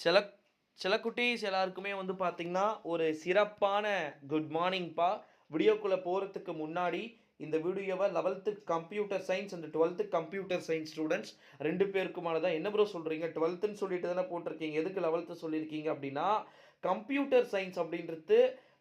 சில சில குட்டீஸ் எல்லாருக்குமே வந்து பார்த்தீங்கன்னா, ஒரு சிறப்பான குட் மார்னிங்ப்பா. வீடியோக்குள்ள போறதுக்கு முன்னாடி, இந்த வீடியோவ 11த் கம்ப்யூட்டர் சயன்ஸ் அண்ட் 12த் கம்ப்யூட்டர் சயன்ஸ் ஸ்டூடண்ட்ஸ் 2 பேருக்குமானதா. என்ன ப்ரோ சொல்றீங்க? 12த்ன்னு சொல்லிட்டு தானே போட்டிருக்கீங்க. எதுக்கு 11த் சொல்லியிருக்கீங்க அப்படின்னா, கம்ப்யூட்டர் சயன்ஸ் அப்படின்றது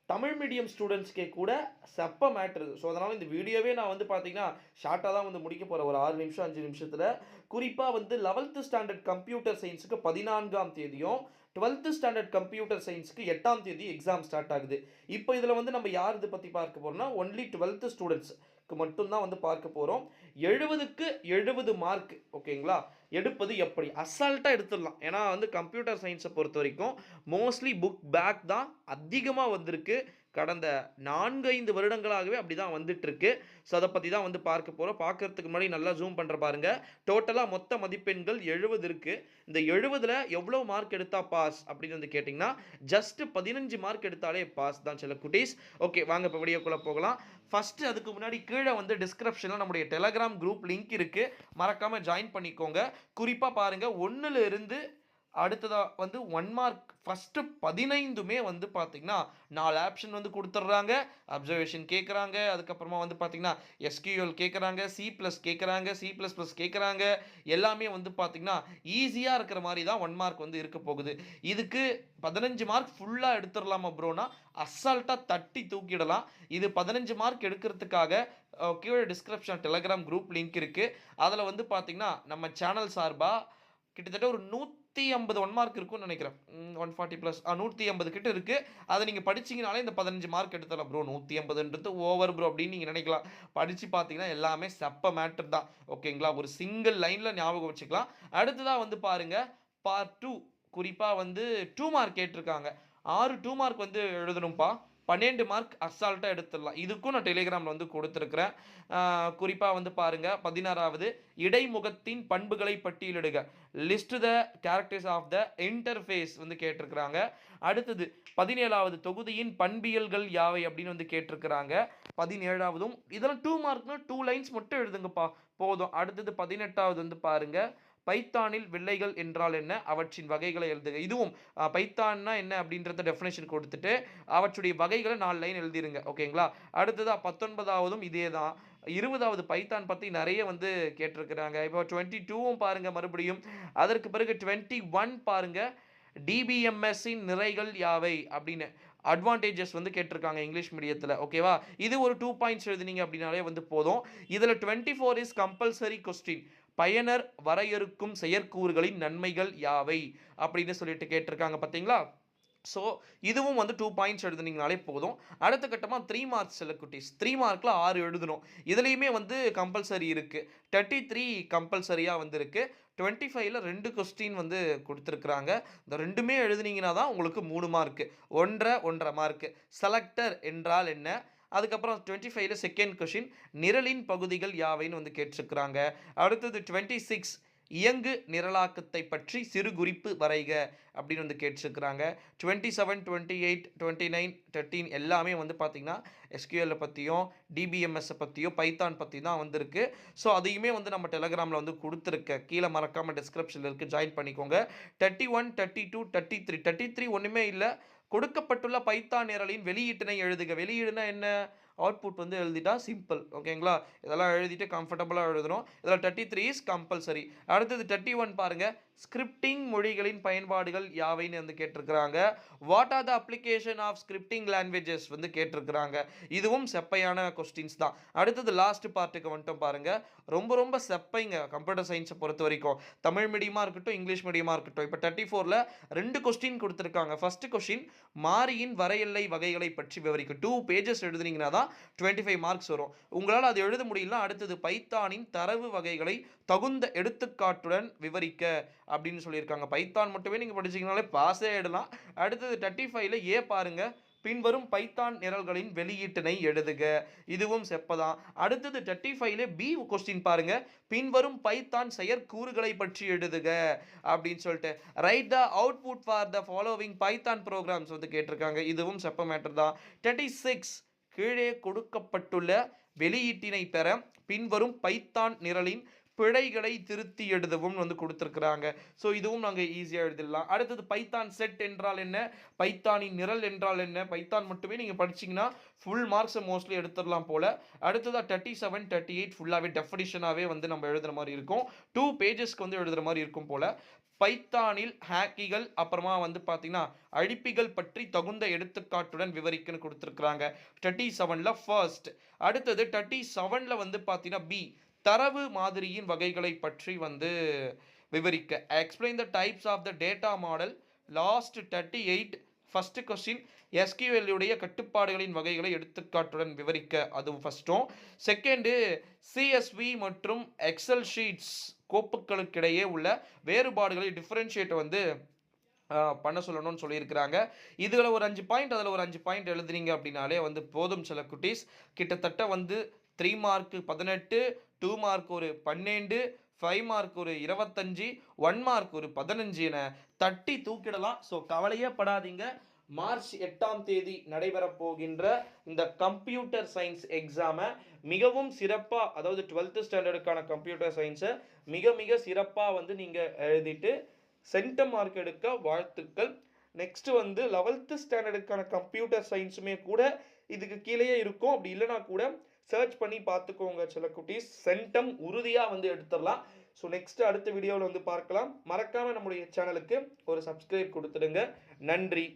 தமிழ் மீடியம் ஸ்டூடண்ட்ஸ்க்கே கூட செப்ப மேட்டரு. ஸோ, அதனால இந்த வீடியோவே நான் வந்து பார்த்தீங்கன்னா, ஷார்ட்டா தான் வந்து முடிக்க போறேன். ஒரு 6 நிமிஷம், 5 நிமிஷத்துல. குறிப்பா வந்து 11த் ஸ்டாண்டர்ட் கம்ப்யூட்டர் சயன்ஸ்க்கு 14ஆம் தேதியும், 12த் ஸ்டாண்டர்ட் கம்ப்யூட்டர் சயன்ஸ்க்கு 8ஆம் தேதி எக்ஸாம் ஸ்டார்ட் ஆகுது. இப்போ இதில வந்து நம்ம யார் இத பத்தி பார்க்க போறோம்னா, ஒன்லி 12த் ஸ்டூடண்ட்ஸ்க்கு மட்டும் தான் வந்து பார்க்க போறோம். 70க்கு 70 மார்க் ஓகேங்களா? எடுப்பது எப்படி? அசால்ட்டா எடுத்துடலாம். ஏன்னா வந்து கம்ப்யூட்டர் சயன்ஸ பொறுத்தவரைக்கும் மோஸ்ட்லி புக் பேக் தான் அதிகமா வந்திருக்கு. கடந்த 4, 5 வருடங்களாகவே அப்படிதான் வந்துட்டுருக்கு. ஸோ, அத பத்தி தான் வந்து பார்க்க போறோம். பார்க்கறதுக்கு முன்னாடி நல்லா ஜூம் பண்றேன் பாருங்க. டோட்டலா மொத்த மதிப்பெண்கள் 70 இருக்கு. இந்த 70ல எவ்வளோ மார்க் எடுத்தா பாஸ் அப்படின்னு வந்து கேட்டிங்கன்னா, ஜஸ்ட் 15 மார்க் எடுத்தாலே பாஸ் தான் செல்ல குட்டீஸ். ஓகே, வாங்க இப்போ வீடியோக்குள்ள போகலாம். ஃபர்ஸ்ட் அதுக்கு முன்னாடி கீழ வந்து டிஸ்கிரிப்ஷன்ல நம்முடைய டெலகிராம் குரூப் லிங்க் இருக்கு. மறக்காம ஜாயின் பண்ணிக்கோங்க. குறிப்பா பாருங்க 1ல இருந்து அடுத்ததா வந்து 1 மார்க் ஃபர்ஸ்ட் 15மே வந்து பார்த்தீங்கன்னா, 4 ஆப்ஷன் வந்து குடுத்துடுறாங்க. அப்சர்வேஷன் கேட்குறாங்க. அதுக்கப்புறமா வந்து பார்த்தீங்கன்னா, எஸ்கியூஎல் கேட்குறாங்க. சி பிளஸ் கேட்குறாங்க. சி பிளஸ் பிளஸ் கேட்குறாங்க. எல்லாமே வந்து பார்த்தீங்கன்னா, ஈஸியா இருக்கிற மாரி தான் 1 மார்க் வந்து இருக்க போகுது. இதுக்கு 15 மார்க் ஃபுல்லா எடுத்துறலாமா ப்ரோனா, அசால்ட்டா தட்டி தூக்கிடலாம். இது 15 மார்க் எடுக்கிறதுக்காக கீழ டிஸ்கிரிப்ஷன் டெலகிராம் குரூப் லிங்க் இருக்கு. அதில வந்து பார்த்தீங்கன்னா, நம்ம சேனல் சார்பா கிட்டத்தட்ட ஒரு 150 ஒன் மார்க் இருக்கும்னு நினைக்கிறேன். 140 பிளஸ் 150 கிட்ட இருக்கு. அத நீங்க படிச்சீங்கனாலே இந்த 15 மார்க் எடுத்துடலாம் ப்ரோ. 150ன்றது ஓவர் ப்ரோ அப்படின்னு நீங்க நினைக்கலாம். படிச்சு பார்த்தீங்கன்னா எல்லாமே செப்ப மேட்டர் தான். ஓகேங்களா? ஒரு சிங்கிள் லைன்ல ஞாபகம் வச்சுக்கலாம். அடுத்ததா வந்து பாருங்க, பார்ட் 2 குறிப்பா வந்து 2 மார்க் கேட்டிருக்காங்க. 6 2 மார்க் வந்து எழுதணும்ப்பா. 12 மார்க் அசால்ட்டா எடுத்துடலாம். இதுக்கும் நான் டெலிகிராம்ல வந்து குடுத்துருக்கிறேன். குறிப்பா வந்து பாருங்க 16வது இடைமுகத்தின் பண்புகளை பட்டியலிடுக. List the characters of the interface வந்து கேட்டிருக்கிறாங்க. அடுத்தது 17வது தொகுதியின் பண்பியல்கள் யாவை அப்படின்னு வந்து கேட்டிருக்கிறாங்க. 17வதும் இதெல்லாம் 2 மார்க்னா 2 லைன்ஸ் மட்டும் எழுதுங்கப்பா போதும். அடுத்தது 18வது வந்து பாருங்க, பைத்தானில் வில்லைகள் என்றால் என்ன? அவற்றின் வகைகளை எழுதுக. இதுவும் பைத்தான்னா என்ன அப்படின்றத டெஃபினேஷன் கொடுத்துட்டு, அவற்றுடைய வகைகளை 4 லைன் எழுதிருங்க. ஓகேங்களா? அடுத்ததா 19வதும் இதே தான். 20வது பைத்தான் பத்தி நெறைய வந்து கேட்டிருக்கிறாங்க. இப்போ 22வும் பாருங்க மறுபடியும். அதற்கு பிறகு 21 பாருங்க. டிபிஎம்எஸ்ஸின் நிறைகள் யாவை? அப்படின்னு. அட்வான்டேஜஸ் வந்து கேட்டிருக்காங்க இங்கிலீஷ் மீடியத்தில. ஓகேவா? இது ஒரு 2 பாயிண்ட்ஸ் எழுதினீங்க அப்படின்னாலே வந்து போதும். இதில 24 இஸ் கம்பல்சரி கொஸ்டின். பயனர் வரையறுக்கும் செயற்கூறுகளின் நன்மைகள் யாவை? அப்படின்னு சொல்லிட்டு கேட்டிருக்காங்க பார்த்தீங்களா? ஸோ, இதுவும் வந்து 2 பாயிண்ட்ஸ் எழுதுனீங்கனாலே போதும். அடுத்த கட்டமா 3 மார்க்ஸ் செல்ல குட்டீஸ். 3 மார்க்ல 6 எழுதணும். இதுலயுமே வந்து கம்பல்சரி இருக்கு. 33 கம்பல்சரியா வந்து இருக்கு. 25ல 2 கொஸ்டின் வந்து குடுத்திருக்கிறாங்க. இந்த 2மே எழுதுனீங்கன்னா தான் உங்களுக்கு 3 மார்க். 1 1/2 1/2 மார்க். செலக்டர் என்றால் என்ன? அதுக்கப்புறம் 25ல செகண்ட் கொஸ்டின் நிரலின் பகுதிகள் யாவைன்னு வந்து கேட்டிருக்கிறாங்க. அடுத்தது 26 இயங்கு நிரலாக்கத்தை பற்றி சிறு குறிப்பு வரைக அப்படின்னு வந்து கேட்டிருக்கிறாங்க. 27, 28, 29, 13 எல்லாமே வந்து பார்த்தீங்கன்னா, எஸ்கியூஎல்ல பத்தியும், டிபிஎம்எஸ்ஸ பத்தியும், பைத்தான் பத்தி தான் வந்திருக்கு. ஸோ, அதையுமே வந்து நம்ம டெலகிராம்ல வந்து குடுத்துருக்கேன். கீழ மறக்காம டிஸ்கிரிப்ஷன்ல இருக்கு. ஜாயின் பண்ணிக்கோங்க. 31, 32, 33 33 ஒண்ணுமே இல்ல. கொடுக்கப்பட்டுள்ள பைத்தான் நிரலின் வெளியீட்டினை எழுதுக. வெளியீடுனா என்ன? அவுட்புட் வந்து எழுதிட்டா சிம்பிள். ஓகேங்களா? இதெல்லாம் எழுதிட்டு கம்ஃபர்டபுளா எழுதணும். இதில 33 இஸ் கம்பல்சரி. அடுத்தது 31 பாருங்க. ஸ்கிரிப்டிங் மொழிகளின் பயன்பாடுகள் யாவைன்னு வந்து கேட்டிருக்கிறாங்க. What are the application of scripting languages வந்து கேட்டிருக்கிறாங்க. இதுவும் செப்பையான கொஸ்டின்ஸ் தான். அடுத்தது லாஸ்ட் பார்ட்டுக்கு வந்துட்டோம் பாருங்க. ரொம்ப ரொம்ப செப்பைங்க கம்ப்யூட்டர் சயன்ஸை பொறுத்த வரைக்கும். தமிழ் மீடியமா இருக்கட்டும், இங்கிலீஷ் மீடியமா இருக்கட்டும். இப்போ 34ல 2 கொஸ்டின் கொடுத்துருக்காங்க. ஃபர்ஸ்ட் கொஸ்டின் மாறியின் வரையெல்லை வகைகளை பற்றி விவரிக்க. 2 பேஜஸ் எழுதுனீங்கன்னா தான் 25 மார்க்ஸ் வரும். உங்களால் அது எழுத முடியலனா அடுத்தது பைத்தானின் தரவு வகைகளை தகுந்த எடுத்துக்காட்டுடன் விவரிக்க அப்படின்னு சொல்லியிருக்காங்க. பைத்தான் மட்டுமே நீங்க படிச்சீங்கனாலே பாஸே ஆயிடலாம். அடுத்தது 35ல ஏ பாருங்க. பின்வரும் பைத்தான் நிரல்களின் வெளியீட்டினை எழுதுக. இதுவும் செப்பதான். அடுத்தது 35ல பி கொஸ்டின் பாருங்க. பின்வரும் பைத்தான் செயற்கூறுகளை பற்றி எழுதுக அப்படின்னு சொல்லிட்டு write the output for the following Python programs வந்து கேட்டிருக்காங்க. இதுவும் செப்ப மேட்டர் தான். 36 கீழே கொடுக்கப்பட்டுள்ள வெளியீட்டினை பெற பின்வரும் பைத்தான் நிரலின் பிழைகளை திருத்தி எழுதவும் வந்து கொடுத்துருக்குறாங்க. ஸோ இதுவும் நாங்கள் ஈஸியாக எழுதிடலாம். அடுத்தது பைத்தான் செட் என்றால் என்ன, பைத்தானின் நிரல் என்றால் என்ன, பைத்தான் மட்டுமே நீங்கள் படிச்சிங்கன்னா ஃபுல் மார்க்ஸை மோஸ்ட்லி எடுத்துடலாம் போல். அடுத்ததாக 37 38 ஃபுல்லாகவே டெஃபினிஷனாகவே வந்து நம்ம எழுதுகிற மாதிரி இருக்கும். 2 பேஜஸ்க்கு வந்து எழுதுகிற மாதிரி இருக்கும் போல். பைத்தானில் ஹேக்கிகள் அப்புறமா வந்து பார்த்தீங்கன்னா அழிப்பிகள் பற்றி தகுந்த எடுத்துக்காட்டுடன் விவரிக்கன்னு கொடுத்துருக்குறாங்க 37ல் ஃபர்ஸ்ட். அடுத்தது 37ல் வந்து பார்த்தீங்கன்னா பி, தரவு மாதிரியின் வகைகளை பற்றி வந்து விவரிக்க. Explain the types of the data model. Last 38 first question SQL உடைய கட்டுப்பாடுகளின் வகைகளை எடுத்துக்காட்டுடன் விவரிக்க, அதுவும் ஃபர்ஸ்ட்டும். செகண்டு சிஎஸ்வி மற்றும் எக்ஸல் ஷீட்ஸ் கோப்புகளுக்கிடையே உள்ள வேறுபாடுகளை டிஃபரன்ஷியேட் வந்து பண்ண சொல்லணும்னு சொல்லியிருக்கிறாங்க. இதில் ஒரு 5 பாயிண்ட், அதில் ஒரு 5 பாயிண்ட் எழுதுறீங்க அப்படின்னாலே வந்து போதும் சில குட்டீஸ். கிட்டத்தட்ட வந்து 3 மார்க்கு 18, 2 மார்க் ஒரு 12, 5 மார்க் ஒரு 25, 1 மார்க் ஒரு 15 என தட்டி தூக்கிடலாம். ஸோ கவலையே படாதீங்க. மார்ச் 8ஆம் தேதி நடைபெறப் போகின்ற இந்த கம்ப்யூட்டர் சயின்ஸ் எக்ஸாமை மிகவும் சிறப்பாக, அதாவது 12th ஸ்டாண்டர்டுக்கான கம்ப்யூட்டர் சயின்ஸை மிக மிக சிறப்பாக வந்து நீங்கள் எழுதிட்டு சென்டம் மார்க் எடுக்க வாழ்த்துக்கள். நெக்ஸ்ட் வந்து 11th ஸ்டாண்டர்டுக்கான கம்ப்யூட்டர் சயின்ஸுமே கூட இதுக்கு கீழேயே இருக்கும். அப்படி இல்லைனா கூட சர்ச் பண்ணி பார்த்துக்கோங்க சில குட்டீஸ். சென்டம் உறுதியாக வந்து எடுத்துடலாம். ஸோ நெக்ஸ்ட் அடுத்த வீடியோவில் வந்து பார்க்கலாம். மறக்காமல் நம்முடைய சேனலுக்கு ஒரு சப்ஸ்கிரைப் கொடுத்துடுங்க. நன்றி.